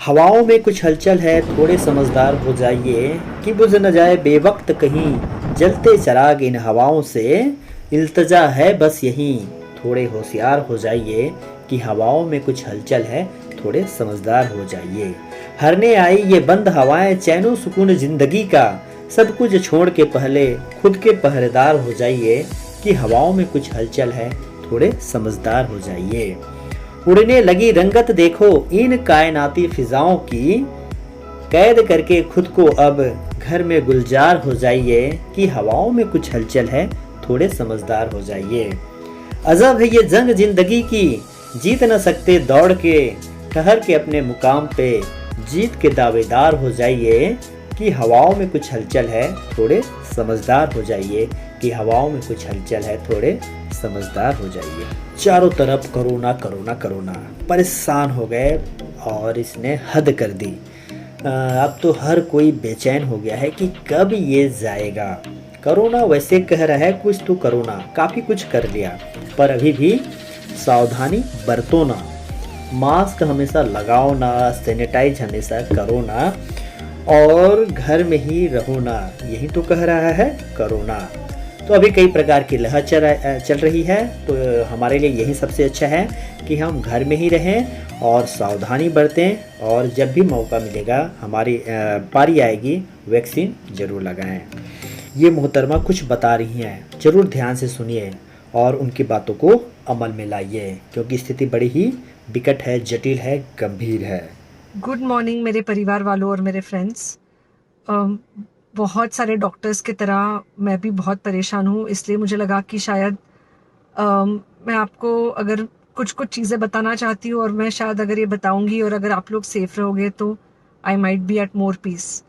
हवाओं में कुछ हलचल है, थोड़े समझदार हो जाइए कि बुझ न जाए बेवक्त कहीं। जलते चिराग इन हवाओं से इल्तजा है बस यहीं। थोड़े होशियार हो जाइए कि हवाओं में कुछ हलचल है, थोड़े समझदार हो जाइए। हरने आई ये बंद हवाएं चैनो सुकून जिंदगी का। सब कुछ छोड़ के पहले खुद के पहरेदार हो जाइए कि हवाओं में कुछ हलचल है, थोड़े समझदार हो जाइए। उड़ने लगी रंगत देखो इन कायनाती फिजाओं की। कैद करके खुद को अब घर में गुलजार हो जाइए कि हवाओं में कुछ हलचल है, थोड़े समझदार हो जाइए। अजब है ये जंग जिंदगी की, जीत न सकते दौड़ के। ठहर के अपने मुकाम पे जीत के दावेदार हो जाइए कि हवाओं में कुछ हलचल है, थोड़े समझदार हो जाइए कि हवाओं में कुछ हलचल है, थोड़े समझदार हो जाइए। चारों तरफ कोरोना कोरोना कोरोना, परेशान हो गए और इसने हद कर दी। अब तो हर कोई बेचैन हो गया है कि कब ये जाएगा। कोरोना वैसे कह रहा है कुछ तो कोरोना काफ़ी कुछ कर लिया, पर अभी भी सावधानी बरतो ना। मास्क हमेशा लगाओ ना, सैनिटाइज हमेशा करो ना, और घर में ही रहो ना, यही तो कह रहा है कोरोना। तो अभी कई प्रकार की लहर चल रही है, तो हमारे लिए यही सबसे अच्छा है कि हम घर में ही रहें और सावधानी बरतें, और जब भी मौका मिलेगा हमारी बारी आएगी वैक्सीन ज़रूर लगाएं। ये मोहतरमा कुछ बता रही हैं, ज़रूर ध्यान से सुनिए और उनकी बातों को अमल में लाइए, क्योंकि स्थिति बड़ी ही विकट है, जटिल है, गंभीर है। गुड मॉर्निंग मेरे परिवार वालों और मेरे फ्रेंड्स। बहुत सारे डॉक्टर्स की तरह मैं भी बहुत परेशान हूँ, इसलिए मुझे लगा कि शायद मैं आपको अगर कुछ कुछ चीज़ें बताना चाहती हूँ, और मैं शायद अगर ये बताऊँगी और अगर आप लोग सेफ रहोगे तो I might be at more peace.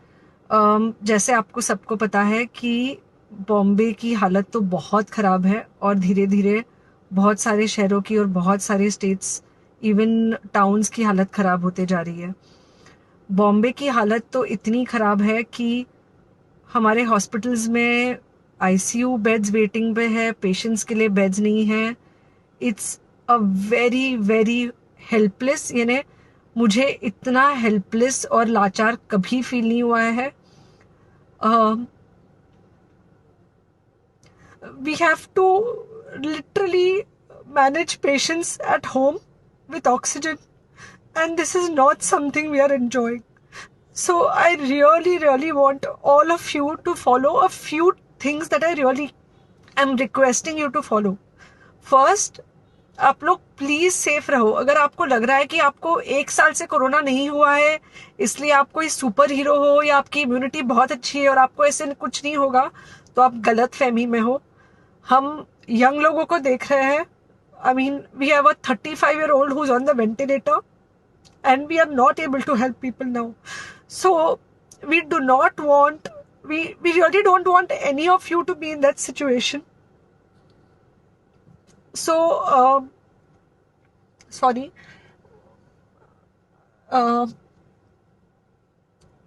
जैसे आपको सबको पता है कि बॉम्बे की हालत तो बहुत ख़राब है, और धीरे धीरे बहुत सारे शहरों की और बहुत सारे स्टेट्स, इवन टाउन्स की हालत ख़राब होते जा रही है। बॉम्बे की हालत तो इतनी ख़राब है कि हमारे हॉस्पिटल्स में आईसीयू बेड्स वेटिंग पे है, पेशेंट्स के लिए बेड्स नहीं है। It's a very very helpless, यानी मुझे इतना हेल्पलेस और लाचार कभी फील नहीं हुआ है। We have to literally manage patients at home with oxygen, and this is not something we are enjoying. So I really, really want all of you to follow a few things that I really am requesting you to follow. First, आप लोग please safe रहो। अगर आपको लग रहा है कि आपको 1 साल से कोरोना नहीं हुआ है, इसलिए आप कोई सुपर हीरो हो या आपकी इम्यूनिटी बहुत अच्छी है और आपको ऐसे कुछ नहीं होगा, तो आप गलत फहमी में हो। हम यंग लोगों को देख रहे हैं। I mean we have a 35-year-old who's on the ventilator, and we are not able to help people now. So we do not want, we really don't want any of you to be in that situation. So sorry,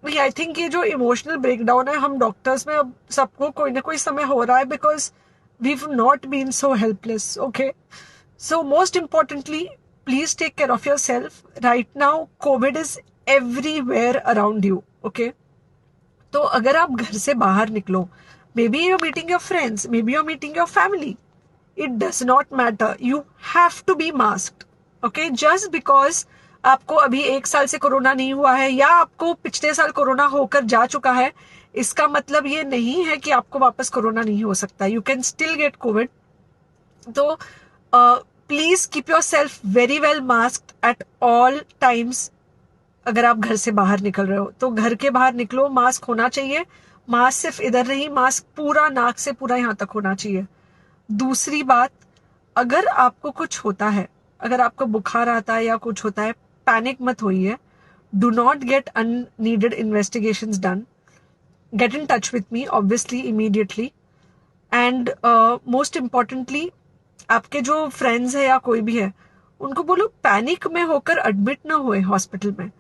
I think ये जो emotional breakdown है हम doctors में अब सबको कोई ना कोई समय हो रहा है, because we have not been so helpless. Okay, so most importantly, please take care of your self. Right now COVID is everywhere around you. Okay, तो अगर आप घर से बाहर निकलो, may be your meeting your friends, may be your meeting your family, it does not matter, you have to be masked. Okay, just because आपको अभी 1 साल से कोरोना नहीं हुआ है या आपको पिछले साल कोरोना होकर जा चुका है, इसका मतलब ये नहीं है कि आपको वापस कोरोना नहीं हो सकता। You can still get Covid. तो please keep yourself very well masked at all times. अगर आप घर से बाहर निकल रहे हो तो घर के बाहर निकलो, मास्क होना चाहिए। मास्क सिर्फ इधर नहीं, मास्क पूरा नाक से पूरा यहाँ तक होना चाहिए। दूसरी बात, अगर आपको कुछ होता है, अगर आपको बुखार आता है या कुछ होता है, पैनिक मत होइए। Do not get unneeded investigations done. Get in touch with me obviously immediately. And most importantly, आपके जो फ्रेंड्स है या कोई भी है, उनको बोलो पैनिक में होकर एडमिट ना हुए हॉस्पिटल में।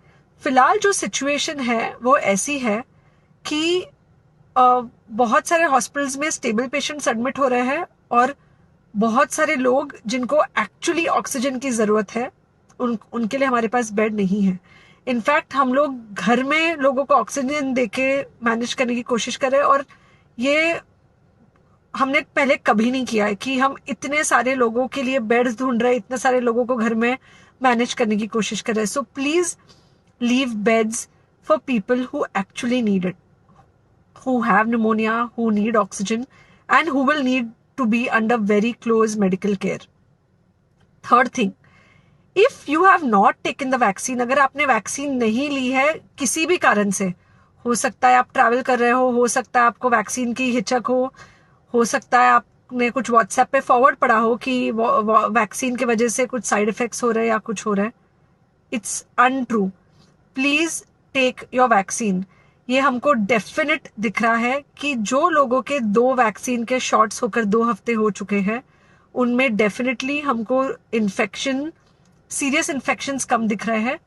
फिलहाल जो सिचुएशन है वो ऐसी है कि बहुत सारे हॉस्पिटल्स में स्टेबल पेशेंट्स एडमिट हो रहे हैं, और बहुत सारे लोग जिनको एक्चुअली ऑक्सीजन की ज़रूरत है उनके लिए हमारे पास बेड नहीं है। इनफैक्ट हम लोग घर में लोगों को ऑक्सीजन देके मैनेज करने की कोशिश कर रहे हैं, और ये हमने पहले कभी नहीं किया है कि हम इतने सारे लोगों के लिए बेड्स ढूंढ रहे हैं, इतने सारे लोगों को घर में मैनेज करने की कोशिश कर रहे हैं. So please leave beds for people who actually need it, who have pneumonia, who need oxygen, and who will need to be under very close medical care. Third thing, if you have not taken the vaccine, अगर आपने vaccine नहीं ली है किसी भी कारण से, हो सकता है आप ट्रैवल कर रहे हो सकता है आपको वैक्सीन की हिचक हो सकता है आपने कुछ व्हाट्सएप पे फॉरवर्ड पढ़ा हो कि वैक्सीन की वजह से कुछ साइड इफेक्ट्स हो रहे हैं या कुछ हो रहा है. It's untrue. Please take your vaccine. ये हमको डेफिनेट दिख रहा है कि जो लोगों के 2 वैक्सीन के शॉट्स होकर 2 हफ्ते हो चुके हैं, उनमें डेफिनेटली हमको इन्फेक्शन, सीरियस इन्फेक्शंस कम दिख रहे हैं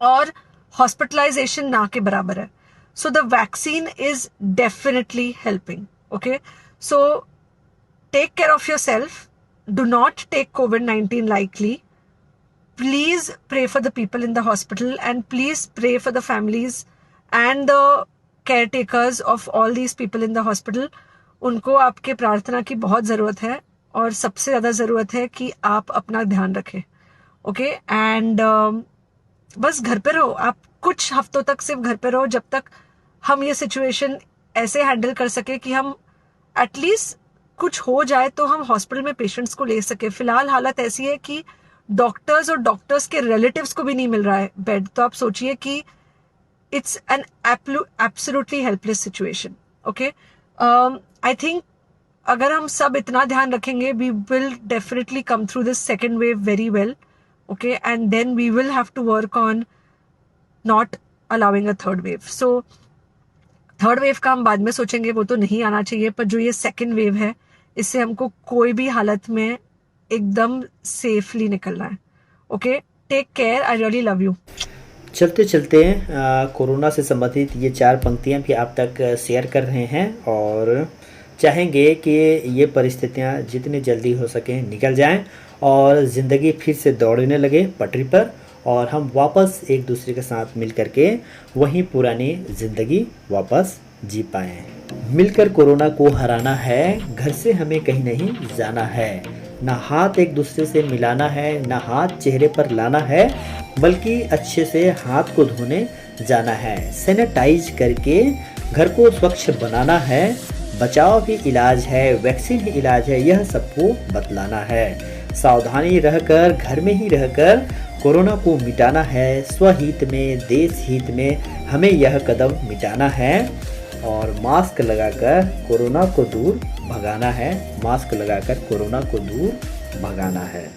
और हॉस्पिटलाइजेशन ना के बराबर है. So the vaccine is definitely helping. Okay, so take care of your self. Do not take COVID-19 lightly. Please pray for the people in the hospital, and please pray for the families and the caretakers of all these people in the hospital. उनको आपके प्रार्थना की बहुत ज़रूरत है, और सबसे ज़्यादा ज़रूरत है कि आप अपना ध्यान रखें. ओके, एंड बस घर पे रहो. आप कुछ हफ्तों तक सिर्फ घर पे रहो, जब तक हम ये सिचुएशन ऐसे हैंडल कर सके कि हम एटलीस्ट कुछ हो जाए तो हम हॉस्पिटल में पेशेंट्स को ले सके. फिलहाल हालत ऐसी है कि डॉक्टर्स और डॉक्टर्स के रिलेटिव्स को भी नहीं मिल रहा है बेड. तो आप सोचिए कि it's an absolutely helpless situation. Okay, I think अगर हम सब इतना ध्यान रखेंगे, we will definitely come through this second wave very well. Okay, and then we will have to work on not allowing a third wave. So third wave का हम बाद में सोचेंगे, वो तो नहीं आना चाहिए, पर जो ये सेकेंड वेव है, इससे हमको कोई भी हालत में एकदम सेफली निकलना है. Okay, take care. I really love you. चलते चलते कोरोना से संबंधित ये 4 पंक्तियां भी आप तक शेयर कर रहे हैं, और चाहेंगे कि ये परिस्थितियां जितनी जल्दी हो सके निकल जाएं और ज़िंदगी फिर से दौड़ने लगे पटरी पर, और हम वापस एक दूसरे के साथ मिल कर के वही पुरानी ज़िंदगी वापस जी पाएँ. मिलकर कोरोना को हराना है, घर से हमें कहीं नहीं जाना है, ना हाथ एक दूसरे से मिलाना है, ना हाथ चेहरे पर लाना है, बल्कि अच्छे से हाथ को धोने जाना है, सैनिटाइज करके घर को स्वच्छ बनाना है. बचाव ही इलाज है, वैक्सीन ही इलाज है, यह सबको बतलाना है. सावधानी रहकर, घर में ही रहकर कोरोना को मिटाना है. स्वहित में, देश हित में हमें यह कदम मिटाना है, और मास्क लगाकर कोरोना को दूर भगाना है. मास्क लगाकर कोरोना को दूर भगाना है.